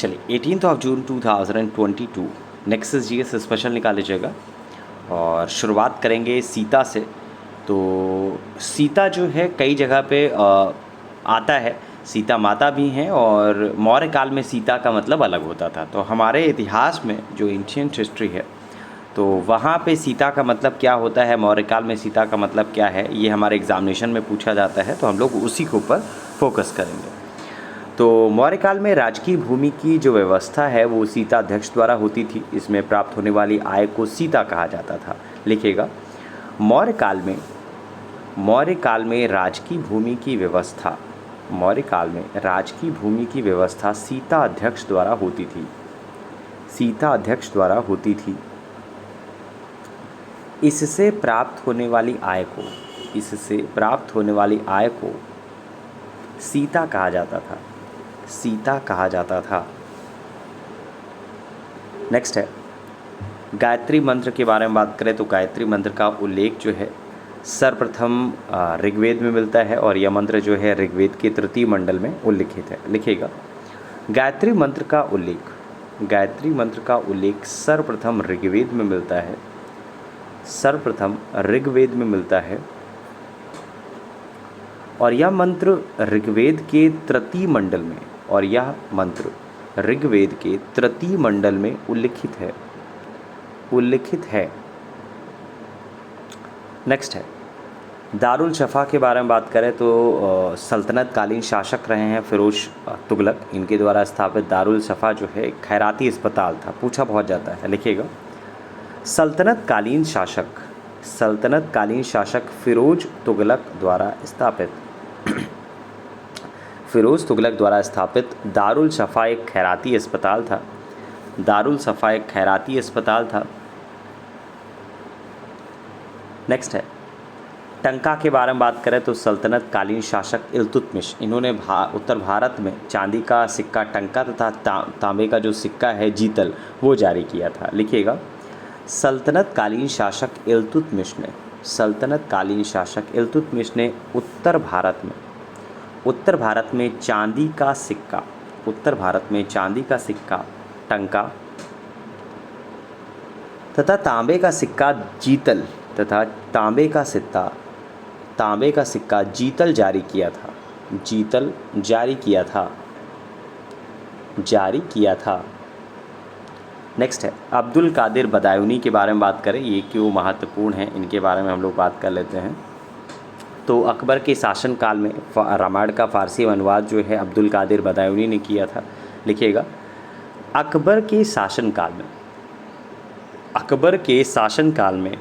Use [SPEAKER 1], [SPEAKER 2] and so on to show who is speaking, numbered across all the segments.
[SPEAKER 1] चलिए 18 जून 2022 nexus GS special निकाल लीजिएगा और शुरुआत करेंगे सीता से। तो सीता जो है कई जगह पे आता है, सीता माता भी हैं और मौर्य काल में सीता का मतलब अलग होता था। तो हमारे इतिहास में जो एंशिएंट हिस्ट्री है तो वहाँ पे सीता का मतलब क्या होता है, मौर्य काल में सीता का मतलब क्या है, ये हमारे एग्जामिनेशन में पूछा जाता है, तो हम लोग उसी के ऊपर फोकस करेंगे। तो मौर्य काल में राजकीय भूमि की जो व्यवस्था है वो सीता अध्यक्ष द्वारा होती थी। इसमें प्राप्त होने वाली आय को सीता कहा जाता था। लिखिएगा, मौर्य काल में राजकीय भूमि की व्यवस्था, मौर्य काल में राजकीय भूमि की व्यवस्था सीता अध्यक्ष द्वारा होती थी, सीता अध्यक्ष द्वारा होती थी। इससे प्राप्त होने वाली आय को, इससे प्राप्त होने वाली आय को सीता कहा जाता था, सीता कहा जाता था। नेक्स्ट है गायत्री मंत्र के बारे में बात करें तो गायत्री मंत्र का उल्लेख जो है सर्वप्रथम ऋग्वेद में मिलता है और यह मंत्र जो है ऋग्वेद के तृतीय मंडल में उल्लिखित है। लिखिएगा, गायत्री मंत्र का उल्लेख, गायत्री मंत्र का उल्लेख सर्वप्रथम ऋग्वेद में मिलता है, सर्वप्रथम ऋग्वेद में मिलता है और यह मंत्र ऋग्वेद के तृतीय मंडल में, और यह मंत्र ऋग्वेद के तृतीय मंडल में उल्लिखित है, उल्लिखित है। नेक्स्ट है दारुल शफ़ा के बारे में बात करें तो सल्तनत कालीन शासक रहे हैं फिरोज तुगलक, इनके द्वारा स्थापित दारुल शफ़ा जो है खैराती अस्पताल था, पूछा बहुत जाता है। लिखिएगा, सल्तनत कालीन शासक फिरोज तुगलक द्वारा स्थापित, फिरोज तुगलक द्वारा स्थापित दारुल शफ़ा एक खैराती अस्पताल था, दारुल शफ़ा एक खैराती अस्पताल था। नेक्स्ट है टंका के बारे में बात करें तो सल्तनत कालीन शासक इल्तुतमिश, इन्होंने उत्तर भारत में चांदी का सिक्का टंका तथा तांबे का जो सिक्का है जीतल वो जारी किया था। लिखिएगा, सल्तनत कालीन शासक इल्तुतमिश ने, सल्तनत कालीन शासक इल्तुतमिश ने उत्तर भारत में चांदी का सिक्का, उत्तर भारत में चांदी का सिक्का टंका तथा तांबे का सिक्का जीतल तथा तांबे का सिक्का जीतल जारी किया था, जीतल जारी किया था, जारी किया था। नेक्स्ट है अब्दुल कादिर बदायूनी के बारे में बात करें, ये क्यों महत्वपूर्ण है इनके बारे में हम लोग बात कर लेते हैं। तो अकबर के शासनकाल में रामायण का फ़ारसी अनुवाद जो है अब्दुल कादिर बदायूनी ने किया था। लिखिएगा, अकबर के शासनकाल में, अकबर के शासनकाल में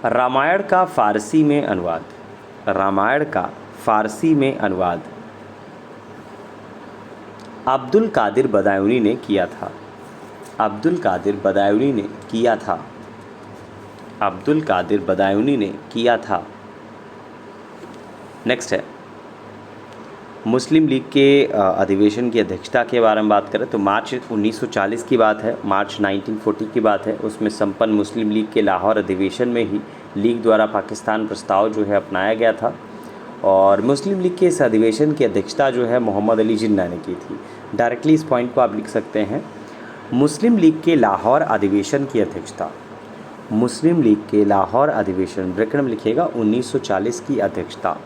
[SPEAKER 1] रामायण का फ़ारसी में अनुवाद, रामायण का फ़ारसी में अनुवाद अब्दुल कादिर बदायूनी ने किया था, अब्दुल कादिर बदायूनी ने किया था, अब्दुल कादिर बदायूनी ने किया था। नेक्स्ट है मुस्लिम लीग के अधिवेशन की अध्यक्षता के बारे में बात करें तो मार्च 1940 की बात है, मार्च 1940 की बात है। उसमें संपन्न मुस्लिम लीग के लाहौर अधिवेशन में ही लीग द्वारा पाकिस्तान प्रस्ताव जो है अपनाया गया था और मुस्लिम लीग के इस अधिवेशन की अध्यक्षता जो है मोहम्मद अली जिन्ना ने की थी। डायरेक्टली इस पॉइंट को आप लिख सकते हैं, मुस्लिम लीग के लाहौर अधिवेशन की अध्यक्षता, मुस्लिम लीग के लाहौर अधिवेशन ब्रैकेट में लिखिएगा 1940 की अध्यक्षता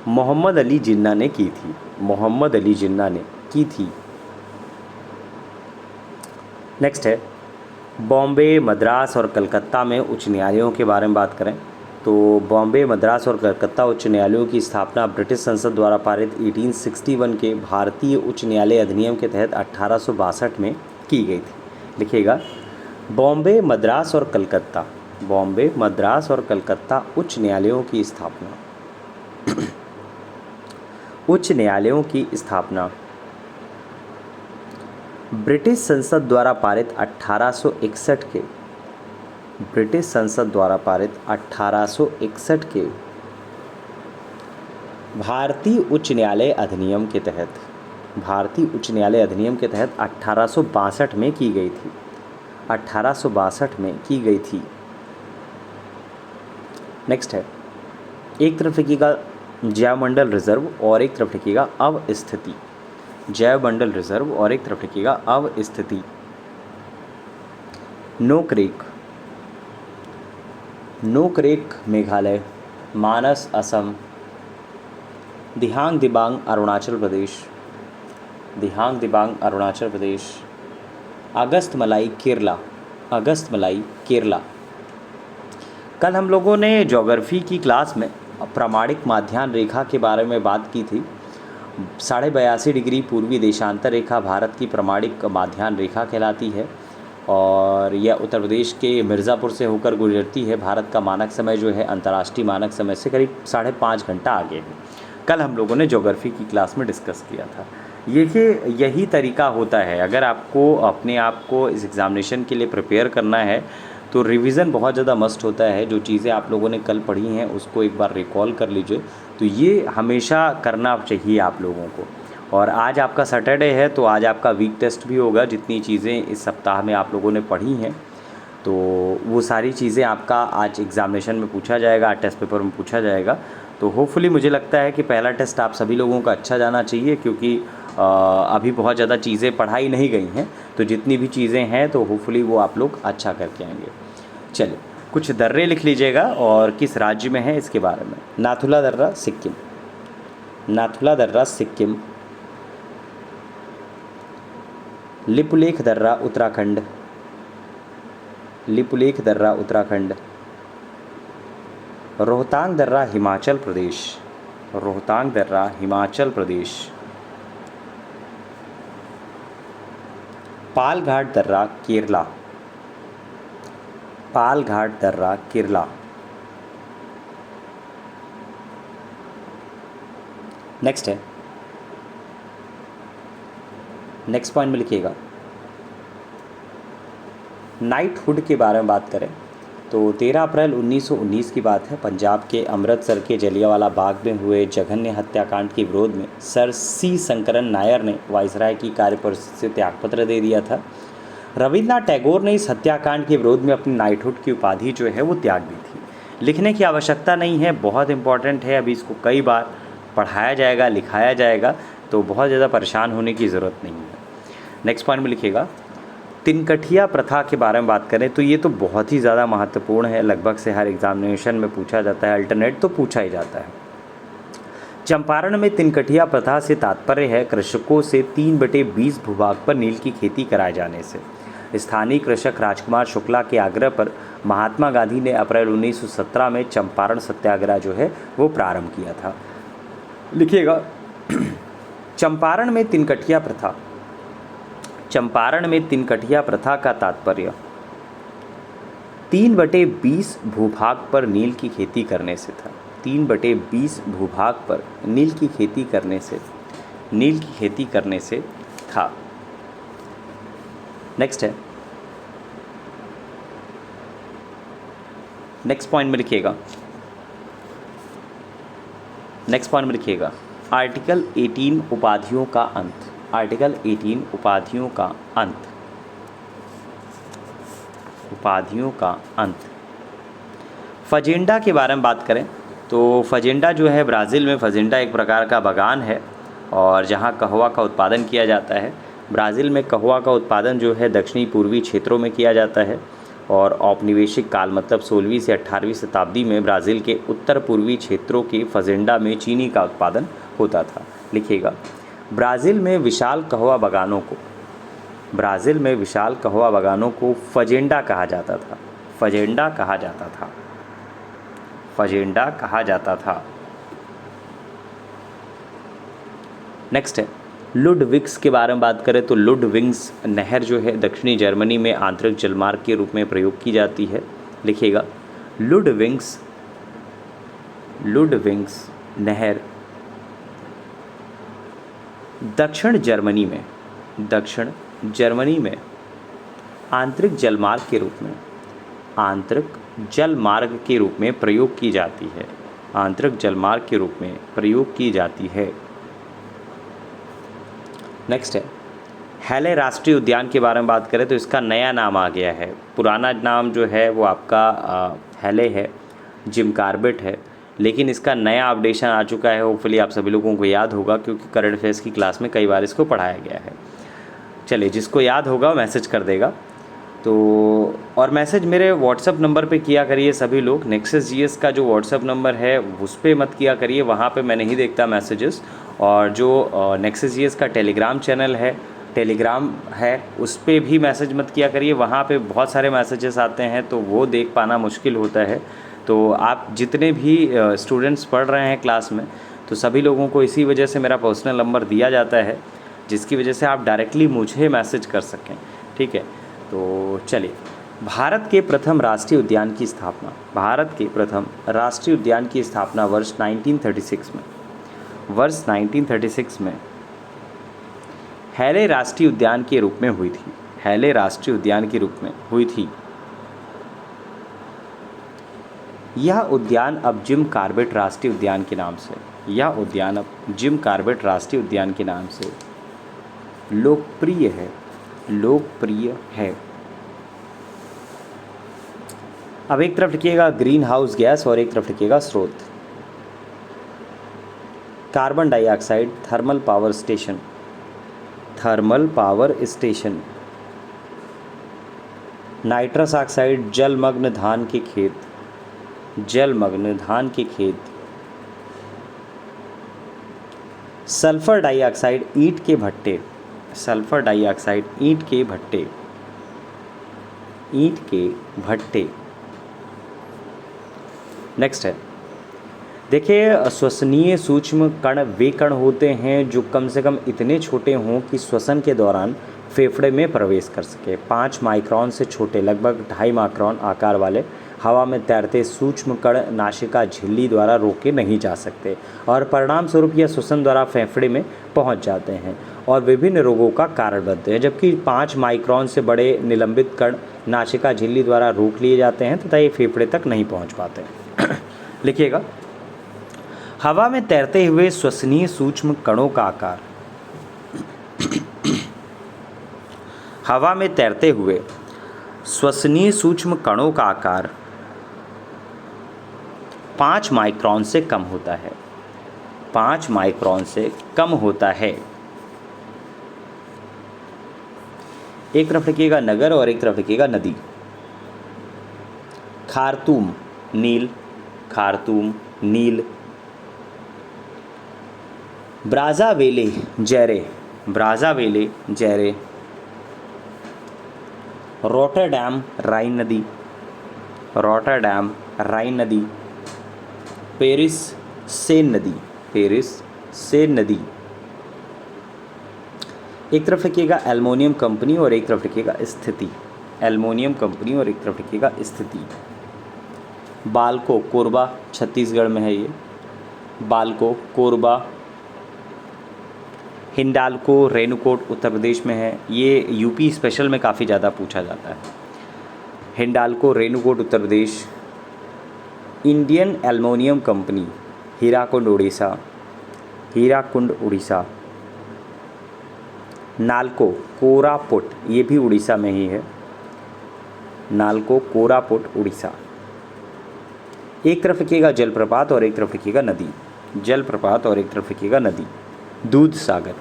[SPEAKER 1] मोहम्मद अली जिन्ना ने की थी, मोहम्मद अली जिन्ना ने की थी। नेक्स्ट है बॉम्बे, मद्रास और कलकत्ता में उच्च न्यायालयों के बारे में बात करें तो बॉम्बे, मद्रास और कलकत्ता उच्च न्यायालयों की स्थापना ब्रिटिश संसद द्वारा पारित 1861 के भारतीय उच्च न्यायालय अधिनियम के तहत 1862 में की गई थी। लिखिएगा, बॉम्बे, मद्रास और कलकत्ता, बॉम्बे, मद्रास और कलकत्ता उच्च न्यायालयों की स्थापना, उच्च न्यायालयों की स्थापना ब्रिटिश संसद द्वारा पारित 1861 के, ब्रिटिश संसद द्वारा पारित 1861 के भारतीय उच्च न्यायालय अधिनियम के तहत, भारतीय उच्च न्यायालय अधिनियम के तहत 1862 में की गई थी, 1862 में की गई थी। नेक्स्ट है एक तरफ लिखिएगा जैवमंडल रिजर्व और एक तरफ लिखिएगा अवस्थिति। जैवमंडल रिजर्व और एक तरफ लिखिएगा अवस्थिति। नोकरेक, नोकरेक मेघालय, मानस असम, दिहांग दिबांग अरुणाचल प्रदेश, दिहांग दिबांग अरुणाचल प्रदेश, अगस्त मलाई केरला, अगस्त मलाई केरला। कल हम लोगों ने ज्योग्राफी की क्लास में प्रामाणिक माध्याह्न रेखा के बारे में बात की थी। 82.5 डिग्री पूर्वी देशांतर रेखा भारत की प्रामाणिक माध्याह्न रेखा कहलाती है और यह उत्तर प्रदेश के मिर्ज़ापुर से होकर गुजरती है। भारत का मानक समय जो है अंतर्राष्ट्रीय मानक समय से करीब 5.5 घंटा आगे है। कल हम लोगों ने ज्योग्राफी की क्लास में डिस्कस किया था। यही तरीका होता है। अगर आपको अपने आप को इस एग्ज़ामिनेशन के लिए प्रिपेयर करना है तो रिवीज़न बहुत ज़्यादा मस्ट होता है। जो चीज़ें आप लोगों ने कल पढ़ी हैं उसको एक बार रिकॉल कर लीजिए। तो ये हमेशा करना चाहिए आप लोगों को। और आज आपका सैटरडे है तो आज आपका वीक टेस्ट भी होगा। जितनी चीज़ें इस सप्ताह में आप लोगों ने पढ़ी हैं तो वो सारी चीज़ें आपका आज एग्ज़ामिनेशन में पूछा जाएगा, आज टेस्ट पेपर में पूछा जाएगा। तो होपफुली मुझे लगता है कि पहला टेस्ट आप सभी लोगों का अच्छा जाना चाहिए, क्योंकि अभी बहुत ज़्यादा चीज़ें पढ़ाई नहीं गई हैं। तो जितनी भी चीज़ें हैं तो होपफुली वो आप लोग अच्छा करके आएंगे। चलिए कुछ दर्रे लिख लीजिएगा और किस राज्य में है इसके बारे में। नाथुला दर्रा सिक्किम, नाथुला दर्रा सिक्किम। लिपुलेख दर्रा उत्तराखंड, लिपुलेख दर्रा उत्तराखंड। रोहतांग दर्रा हिमाचल प्रदेश, रोहतांग दर्रा हिमाचल प्रदेश। पालघाट दर्रा केरला, पालघाट दर्रा केरला। नेक्स्ट है, नेक्स्ट पॉइंट में लिखिएगा नाइटहुड के बारे में बात करें तो 13 अप्रैल 1919 की बात है। पंजाब के अमृतसर के जलियांवाला बाग में हुए जघन्य हत्याकांड के विरोध में सर सी शंकरन नायर ने वाइसराय की कार्यपरिषद से त्यागपत्र दे दिया था। रविन्द्रनाथ टैगोर ने इस हत्याकांड के विरोध में अपनी नाइटहुड की उपाधि जो है वो त्याग दी थी। लिखने की आवश्यकता नहीं है, बहुत इंपॉर्टेंट है। अभी इसको कई बार पढ़ाया जाएगा, लिखाया जाएगा, तो बहुत ज़्यादा परेशान होने की ज़रूरत नहीं है। नेक्स्ट पॉइंट में लिखिएगा तिनकठिया प्रथा के बारे में बात करें तो ये तो बहुत ही ज़्यादा महत्वपूर्ण है। लगभग से हर एग्जामिनेशन में पूछा जाता है, अल्टरनेट तो पूछा ही जाता है। चंपारण में तिनकठिया प्रथा से तात्पर्य है कृषकों से 3/20 भूभाग पर नील की खेती कराए जाने से। स्थानीय कृषक राजकुमार शुक्ला के आग्रह पर महात्मा गांधी ने अप्रैल 1917 में चंपारण सत्याग्रह जो है वो प्रारंभ किया था। लिखिएगा चंपारण में तिनकठिया प्रथा, चंपारण में तिनकठिया प्रथा का तात्पर्य 3/20 भूभाग पर नील की खेती करने से था। 3/20 भूभाग पर नील की खेती करने से, नील की खेती करने से था। नेक्स्ट है, नेक्स्ट पॉइंट में लिखिएगा, नेक्स्ट पॉइंट में लिखिएगा आर्टिकल 18 उपाधियों का अंत, आर्टिकल 18 उपाधियों का अंत, उपाधियों का अंत। फजेंडा के बारे में बात करें तो फजेंडा जो है ब्राज़ील में, फजेंडा एक प्रकार का बागान है और जहां कहवा का उत्पादन किया जाता है। ब्राज़ील में कहवा का उत्पादन जो है दक्षिणी पूर्वी क्षेत्रों में किया जाता है और औपनिवेशिक काल मतलब 16वीं से 18वीं शताब्दी में ब्राज़ील के उत्तर पूर्वी क्षेत्रों के फजेंडा में चीनी का उत्पादन होता था। लिखिएगा ब्राज़ील में विशाल कहवा बागानों को, ब्राज़ील में विशाल कहवा बागानों को फजेंडा कहा जाता था, फजेंडा कहा जाता था, फजेंडा कहा जाता था। नेक्स्ट है लुडविग्स के बारे में बात करें तो लुडविग्स नहर जो है दक्षिणी जर्मनी में आंतरिक जलमार्ग के रूप में प्रयोग की जाती है। लिखिएगा लुडविग्स, लुडविग्स नहर दक्षिण जर्मनी में, दक्षिण जर्मनी में आंतरिक जलमार्ग के रूप में, आंतरिक जलमार्ग के रूप में प्रयोग की जाती है, आंतरिक जलमार्ग के रूप में प्रयोग की जाती है। नेक्स्ट है हैले राष्ट्रीय उद्यान के बारे में बात करें तो इसका नया नाम आ गया है। पुराना नाम जो है वो आपका हैले है, जिम कार्बेट है, लेकिन इसका नया अपडेशन आ चुका है, होपफुली आप सभी लोगों को याद होगा क्योंकि करंट अफेयर्स की क्लास में कई बार इसको पढ़ाया गया है। चलिए, जिसको याद होगा मैसेज कर देगा। तो और मैसेज मेरे व्हाट्सअप नंबर पे किया करिए सभी लोग। नेक्सस जीएस का जो व्हाट्सअप नंबर है उस पर मत किया करिए, वहाँ पे मैं नहीं देखता मैसेजेस। और जो नेक्सस जीएस का टेलीग्राम चैनल है, टेलीग्राम है, उस पर भी मैसेज मत किया करिए, वहाँ पे बहुत सारे मैसेजेस आते हैं तो वो देख पाना मुश्किल होता है। तो आप जितने भी स्टूडेंट्स पढ़ रहे हैं क्लास में, तो सभी लोगों को इसी वजह से मेरा पर्सनल नंबर दिया जाता है, जिसकी वजह से आप डायरेक्टली मुझे मैसेज कर सकें, ठीक है। तो चलिए, भारत के प्रथम राष्ट्रीय उद्यान की स्थापना, भारत के प्रथम राष्ट्रीय उद्यान की स्थापना वर्ष 1936 में, वर्ष 1936 में हैले राष्ट्रीय उद्यान के रूप में हुई थी, हैले राष्ट्रीय उद्यान के रूप में हुई थी। यह उद्यान अब जिम कॉर्बेट राष्ट्रीय उद्यान के नाम से, यह उद्यान अब जिम कॉर्बेट राष्ट्रीय उद्यान के नाम से लोकप्रिय है, लोकप्रिय है। अब एक तरफ लिखिएगा ग्रीन हाउस गैस और एक तरफ लिखिएगा स्रोत। Carbon dioxide thermal power station, thermal power station. Nitrous oxide जलमग्न धान के खेत, जलमग्न धान के खेत। सल्फर डाइऑक्साइड ईंट के भट्टे, सल्फर डाइऑक्साइड ईंट के भट्टे, ईंट के भट्टे। नेक्स्ट है, देखिए, श्वसनीय सूक्ष्म कण वे कण होते हैं जो कम से कम इतने छोटे हों कि श्वसन के दौरान फेफड़े में प्रवेश कर सके। 5 माइक्रोन से छोटे, लगभग 2.5 माइक्रोन आकार वाले हवा में तैरते सूक्ष्म कण नासिका झिल्ली द्वारा रोके नहीं जा सकते और परिणाम स्वरूप यह श्वसन द्वारा फेफड़े में पहुंच जाते हैं और विभिन्न रोगों का कारण बनते हैं। जबकि 5 माइक्रोन से बड़े निलंबित कण नासिका झिल्ली द्वारा रोक लिए जाते हैं तथा ये फेफड़े तक नहीं पहुंच पाते। लिखिएगा, हवा में तैरते हुए श्वसनीय सूक्ष्म कणों का आकार, हवा में तैरते हुए श्वसनीय सूक्ष्म कणों का आकार 5 माइक्रोन से कम होता है, 5 माइक्रोन से कम होता है। एक तरफ लिखिएगा नगर और एक तरफ लिखिएगा नदी। खार्तूम नील, खार्तूम नील। ब्राज़ावेले जैरे, ब्राज़ावेले जैरे। रॉटरडैम राइन नदी, रॉटरडैम राइन नदी। पेरिस सेन नदी, पेरिस सेन नदी। एक तरफ लिखिएगा एल्युमिनियम कंपनी और एक तरफ लिखिएगा स्थिति, एल्युमिनियम कंपनी और एक तरफ लिखिएगा स्थिति। बालको कोरबा छत्तीसगढ़ में है ये, बालको कोरबा। हिंडाल्को रेणुकूट उत्तर प्रदेश में है, ये यूपी स्पेशल में काफ़ी ज़्यादा पूछा जाता है। Hindalco Renukoot Uttar Pradesh. Indian aluminium company Hirakud Orissa, Hirakud Orissa. Nalco Koraput, ये भी उड़ीसा में ही है, नालको कोरापुट उड़ीसा। एक तरफ लिखिएगा जलप्रपात और एक तरफ लिखिएगा नदी, जलप्रपात और एक तरफ लिखिएगा नदी। दूध सागर,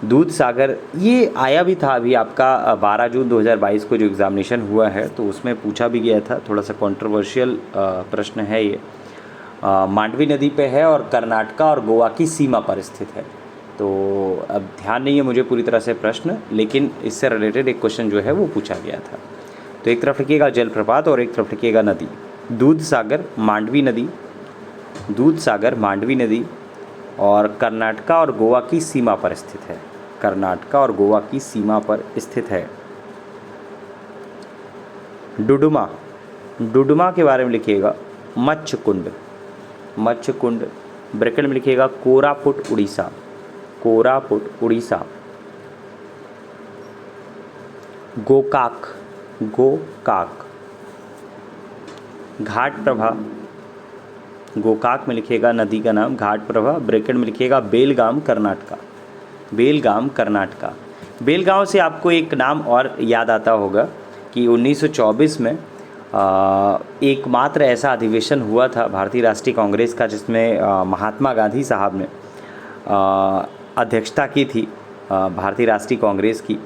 [SPEAKER 1] दूध सागर ये आया भी था अभी आपका 12 जून 2022 को जो एग्ज़ामिनेशन हुआ है तो उसमें पूछा भी गया था, थोड़ा सा कंट्रोवर्शियल प्रश्न है ये। मांडवी नदी पे है और कर्नाटका और गोवा की सीमा पर स्थित है। तो अब ध्यान नहीं है मुझे पूरी तरह से प्रश्न, लेकिन इससे रिलेटेड एक क्वेश्चन जो है वो पूछा गया था। तो एक तरफ लिखिएगा जलप्रपात और एक तरफ लिखिएगा नदी। दूध सागर मांडवी नदी, दूध सागर मांडवी नदी और कर्नाटका और गोवा की सीमा पर स्थित है, कर्नाटका और गोवा की सीमा पर स्थित है। डुडुमा, डुडुमा के बारे में लिखिएगा मत्स्य कुंड, मत्स्य कुंड। ब्रैकेट में लिखिएगा कोरापुट उड़ीसा, कोरापुट उड़ीसा। गोकाक, गोकाक। घाट प्रभा, गोकाक में लिखिएगा नदी का नाम घाट प्रभा। ब्रैकेट में लिखिएगा बेलगाम कर्नाटका, बेलगाम कर्नाटका। बेलगांव से आपको एक नाम और याद आता होगा कि 1924 में एकमात्र ऐसा अधिवेशन हुआ था भारतीय राष्ट्रीय कांग्रेस का जिसमें महात्मा गांधी साहब ने अध्यक्षता की थी भारतीय राष्ट्रीय कांग्रेस की।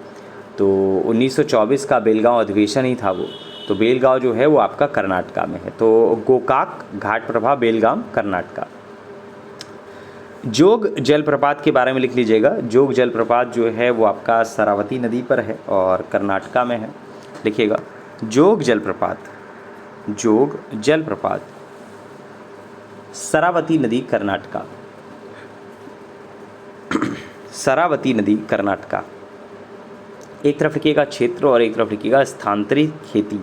[SPEAKER 1] तो 1924 का बेलगांव अधिवेशन ही था वो। तो बेलगांव जो है वो आपका कर्नाटका में है। तो गोकाक घाट प्रभा बेलगाम कर्नाटका। जोग जलप्रपात के बारे में लिख लीजिएगा। जोग जलप्रपात जो है वो आपका शरावती नदी पर है और कर्नाटका में है। लिखिएगा जोग जलप्रपात, जोग जलप्रपात शरावती नदी कर्नाटका, शरावती नदी कर्नाटका। एक तरफ लिखिएगा क्षेत्र और एक तरफ लिखिएगा स्थानांतरित खेती,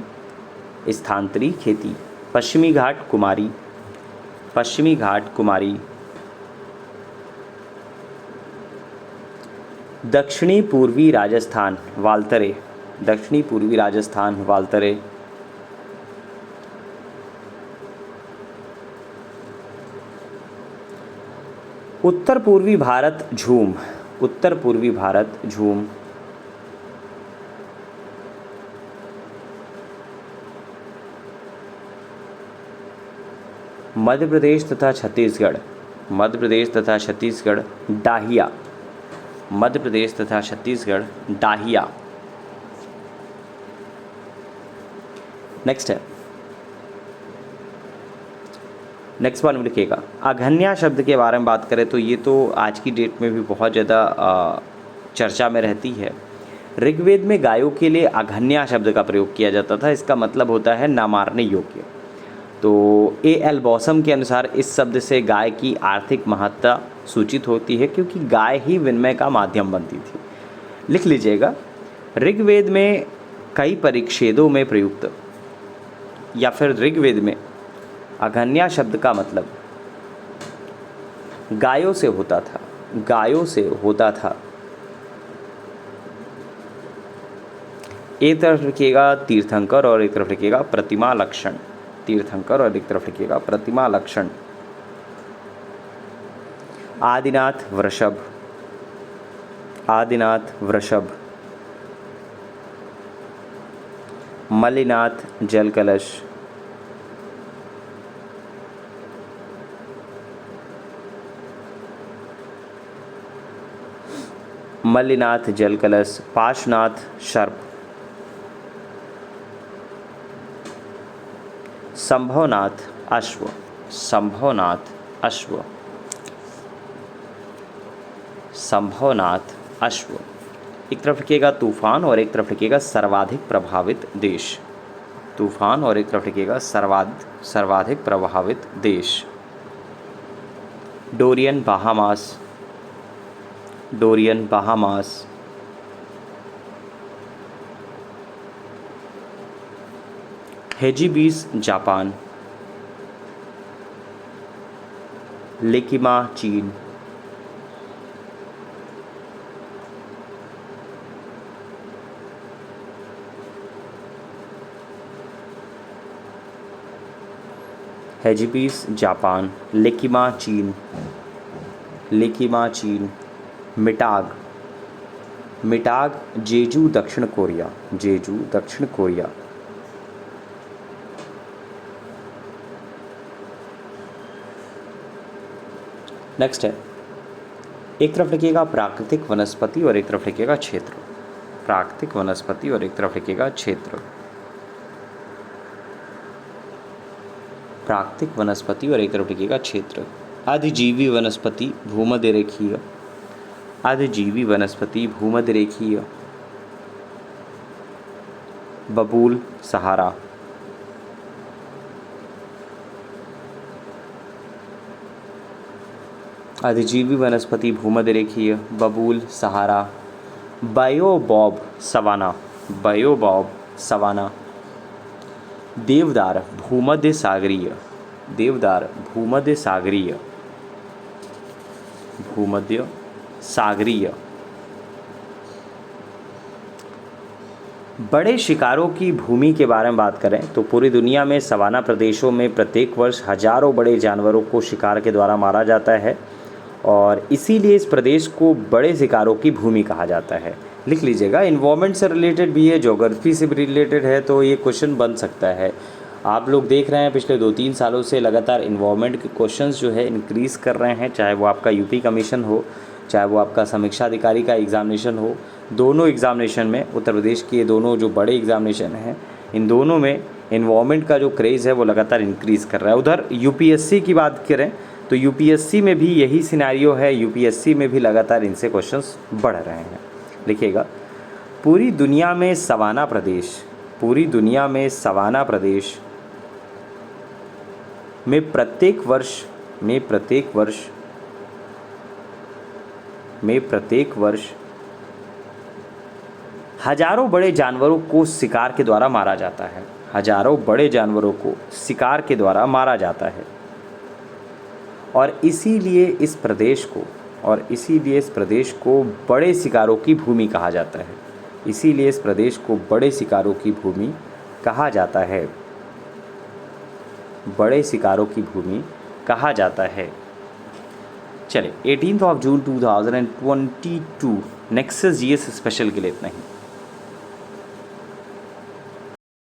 [SPEAKER 1] स्थानांतरित खेती। पश्चिमी घाट कुमारी, पश्चिमी घाट कुमारी। दक्षिणी पूर्वी राजस्थान वाल्तरे, दक्षिणी पूर्वी राजस्थान वाल्तरे। उत्तर पूर्वी भारत झूम, उत्तर पूर्वी भारत झूम। मध्य प्रदेश तथा छत्तीसगढ़, मध्य प्रदेश तथा छत्तीसगढ़ डाहिया, मध्य प्रदेश तथा छत्तीसगढ़ डाहिया। नेक्स्ट है, नेक्स्ट वन में लिखिएगा अघन्या शब्द के बारे में बात करें तो ये तो आज की डेट में भी बहुत ज़्यादा चर्चा में रहती है। ऋग्वेद में गायों के लिए अघन्या शब्द का प्रयोग किया जाता था। इसका मतलब होता है ना मारने योग्य। तो A.L. बॉसम के अनुसार इस शब्द से गाय की आर्थिक महत्ता सूचित होती है क्योंकि गाय ही विनिमय का माध्यम बनती थी। लिख लीजिएगा ऋग्वेद में कई परिच्छेदों में प्रयुक्त या फिर ऋग्वेद में अघन्या शब्द का मतलब गायों से होता था, गायों से होता था। एक तरफ लिखिएगा तीर्थंकर और एक तरफ लिखिएगा प्रतिमा लक्षण, तीर्थंकर और एक तरफ लिखिएगा प्रतिमा लक्षण। आदिनाथ वृषभ, आदिनाथ वृषभ। मल्लिनाथ जल कलश, मल्लिनाथ जल कलश। पाशनाथ सर्प, संभवनाथ अश्व, संभवनाथ अश्व, संभवनाथ अश्व। एक तरफ लिखिएगा तूफान और एक तरफ लिखिएगा सर्वाधिक प्रभावित देश, तूफान और एक तरफ लिखिएगा सर्वाधिक प्रभावित देश। Dorian Bahamas, Dorian Bahamas. Hagibis Japan, Lekima चीन, हेजिबीस जापान, लेकिमा चीन, लेकिमा चीन। मिटाग, मिटाग जेजू दक्षिण कोरिया, जेजू दक्षिण कोरिया। नेक्स्ट है, एक तरफ लिखिएगा प्राकृतिक वनस्पति और एक तरफ लिखिएगा क्षेत्र, प्राकृतिक वनस्पति और एक तरफ लिखिएगा क्षेत्र, प्राकृतिक वनस्पति और एक तरफ लिखिएगा क्षेत्र। अधिजीवी वनस्पति भूमध्य रेखीय, अधिजीवी वनस्पति भूमध्य रेखीय। बबूल सहारा, अधिजीवी वनस्पति भूमध्य रेखीय, बबूल सहारा। बायोबॉब सवाना, बायोबॉब सवाना। देवदार भूमध्य सागरीय, देवदार भूमध्य सागरीय, भूमध्य सागरीय। बड़े शिकारों की भूमि के बारे में बात करें तो पूरी दुनिया में सवाना प्रदेशों में प्रत्येक वर्ष हजारों बड़े जानवरों को शिकार के द्वारा मारा जाता है और इसीलिए इस प्रदेश को बड़े शिकारों की भूमि कहा जाता है। लिख लीजिएगा, इन्वायरमेंट से रिलेटेड भी है, ज्योग्राफी से भी रिलेटेड है, तो ये क्वेश्चन बन सकता है। आप लोग देख रहे हैं पिछले 2-3 सालों से लगातार इन्वॉल्वमेंट के क्वेश्चंस जो है इंक्रीज़ कर रहे हैं, चाहे वो आपका यूपी कमीशन हो, चाहे वो आपका समीक्षा अधिकारी का एग्ज़ामिनेशन हो। दोनों एग्ज़ामिनेशन में उत्तर प्रदेश के ये दोनों जो बड़े एग्ज़ामिनेशन हैं, इन दोनों में इन्वॉल्वमेंट का जो क्रेज़ है वो लगातार इंक्रीज़ कर रहा है। उधर यूपीएससी की बात करें तो यूपीएससी में भी यही सिनेरियो है, यूपीएससी में भी लगातार इनसे क्वेश्चंस बढ़ रहे हैं। लिखिएगा, पूरी दुनिया में सवाना प्रदेश में प्रत्येक वर्ष हजारों बड़े जानवरों को शिकार के द्वारा मारा जाता है। हजारों बड़े जानवरों को शिकार के द्वारा मारा जाता है और इसीलिए इस प्रदेश को बड़े शिकारों की भूमि कहा जाता है। इसीलिए इस प्रदेश को बड़े शिकारों की भूमि कहा जाता है। बड़े शिकारों की भूमि कहा जाता है। चलिए 18 जून 2022 नेक्सस जीएस स्पेशल के लिए इतना ही।